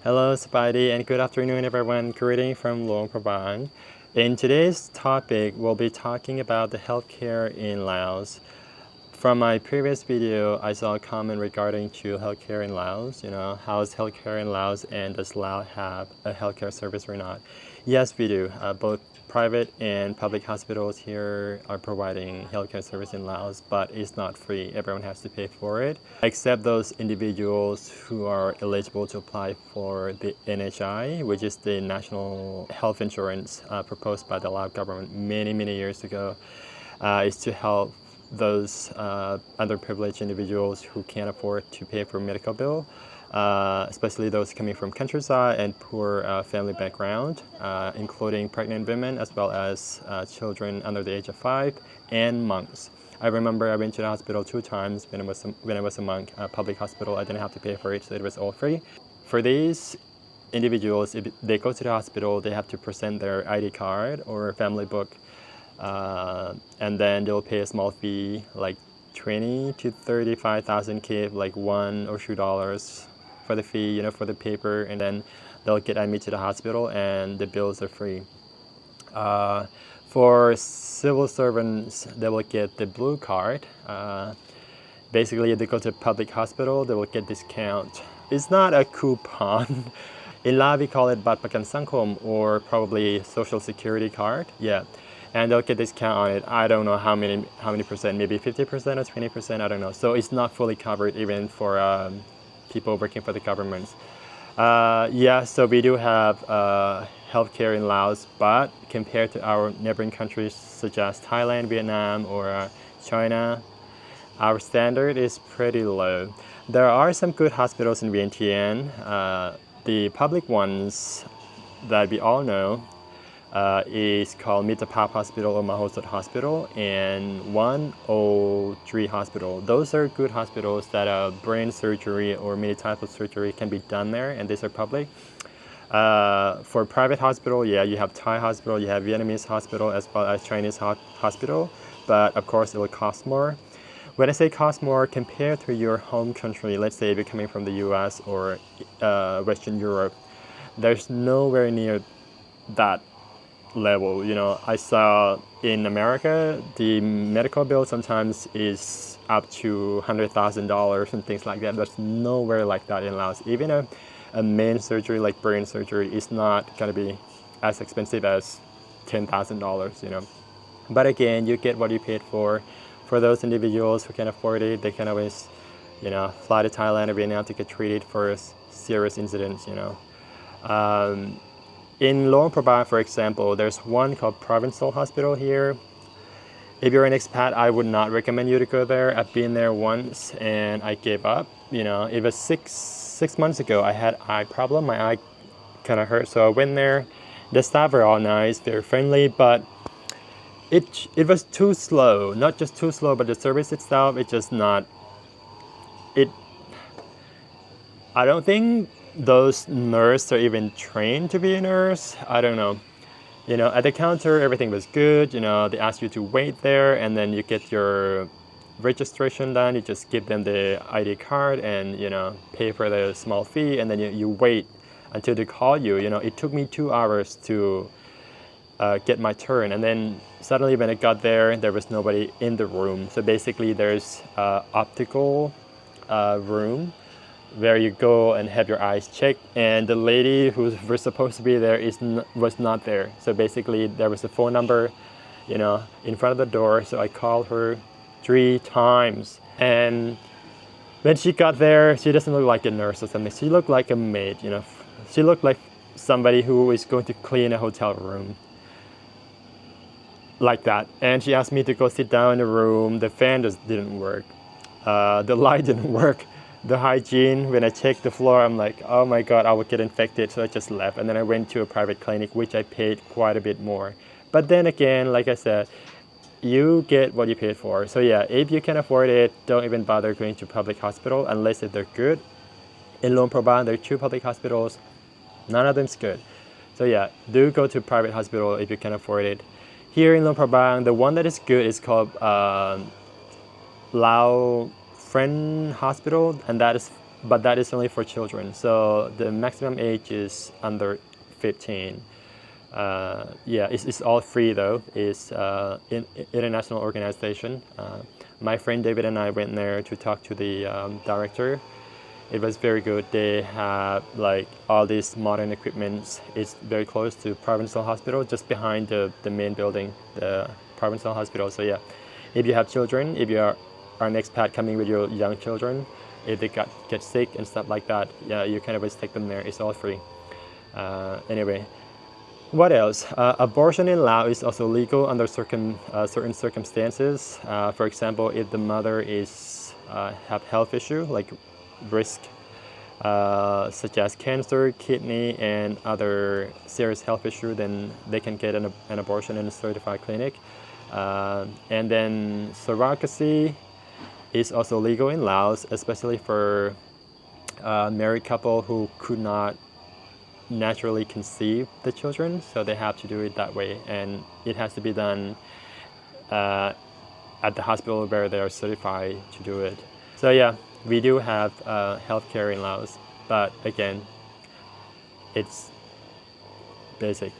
Hello, Spidey, and good afternoon, everyone. Greeting from Luang Prabang. In today's topic, we'll be talking about the healthcare in Laos. From my previous video, I saw a comment regarding to healthcare in Laos. How's healthcare in Laos, and does Laos have a healthcare service or not? Yes, we do. Both private and public hospitals here are providing healthcare service in Laos, but it's not free. Everyone has to pay for it, except those individuals who are eligible to apply for the NHI, which is the national health insurance proposed by the Lao government many years ago. Is to help those underprivileged individuals who can't afford to pay for medical bill, especially those coming from countryside and poor family background, including pregnant women as well as children under the age of 5 and monks. I remember I went to the hospital 2 times when I was a monk, public hospital. I didn't have to pay for it, so it was all free. For these individuals, if they go to the hospital, they have to present their ID card or family book, and then they'll pay a small fee, like 20 to 35,000 kip, like $1 or $2 for the fee, for the paper, and then they'll get admitted to the hospital, and the bills are free. For civil servants, they will get the blue card. Basically, if they go to a public hospital, they will get discount. It's not a coupon. In Laos, we call it Bat Pakan Sangkom, or probably Social Security card. Yeah. And they'll get discount on it. I don't know how many percent, maybe 50% or 20%, I don't know. So it's not fully covered even for people working for the government. Yeah, so we do have healthcare in Laos, but compared to our neighboring countries such as Thailand, Vietnam, or China, our standard is pretty low. There are some good hospitals in Vientiane. The public ones that we all know is called Mitapap Hospital or Mahosat Hospital and 103 Hospital. Those are good hospitals that brain surgery or many types of surgery can be done there, and these are public. For private hospital, yeah, you have Thai hospital, you have Vietnamese hospital, as well as Chinese hospital, but of course it will cost more. When I say cost more, compared to your home country, let's say if you're coming from the US or Western Europe, there's nowhere near that level. I saw in America, the medical bill sometimes is up to $100,000 and things like that. There's nowhere like that in Laos. Even a main surgery like brain surgery is not going to be as expensive as $10,000, But again, you get what you paid for. For those individuals who can afford it, they can always, fly to Thailand or Vietnam to get treated for serious incidents, In Luang Prabang, for example, there's one called Provincial Hospital here. If you're an expat, I would not recommend you to go there. I've been there once and I gave up. It was six months ago. I had eye problem. My eye kind of hurt, so I went there. The staff are all nice, they're friendly, but it was too slow. Not just too slow, but the service itself, it's just not. I don't think those nurses are even trained to be a nurse. I don't know. At the counter, everything was good. They ask you to wait there, and then you get your registration done. You just give them the ID card and, pay for the small fee, and then you wait until they call you. It took me 2 hours to get my turn, and then suddenly when I got there was nobody in the room. So basically there's optical room where you go and have your eyes checked, and the lady who was supposed to be there was not there. So basically there was a phone number, in front of the door. So I called her 3 times, and when she got there, she doesn't look like a nurse or something. She looked like a maid. She looked like somebody who is going to clean a hotel room, like that. And she asked me to go sit down in the room. The fan just didn't work. The light didn't work. The hygiene, when I checked the floor, I'm like, oh my God, I would get infected. So I just left. And then I went to a private clinic, which I paid quite a bit more. But then again, like I said, you get what you paid for. So yeah, if you can afford it, don't even bother going to public hospital unless if they're good. In Luang Prabang, there are 2 public hospitals. None of them's good. So yeah, do go to private hospital if you can afford it. Here in Luang Prabang, the one that is good is called Lao Friend Hospital, and that is but that is only for children. So the maximum age is under 15. Yeah, it's all free though. It's international organization. My friend David and I went there to talk to the director. It was very good. They have like all these modern equipment. It's very close to Provincial Hospital, just behind the main building, the Provincial Hospital. So yeah, if you have children, if you are an expat coming with your young children, if they get sick and stuff like that, yeah, you can always take them there. It's all free. Anyway, what else? Abortion in Laos is also legal under certain circumstances. For example, if the mother is have health issue like risk such as cancer, kidney, and other serious health issue, then they can get an abortion in a certified clinic. And then surrogacy is also legal in Laos, especially for married couple who could not naturally conceive the children, so they have to do it that way, and it has to be done at the hospital where they are certified to do it. So yeah, we do have healthcare in Laos, but again, it's basic.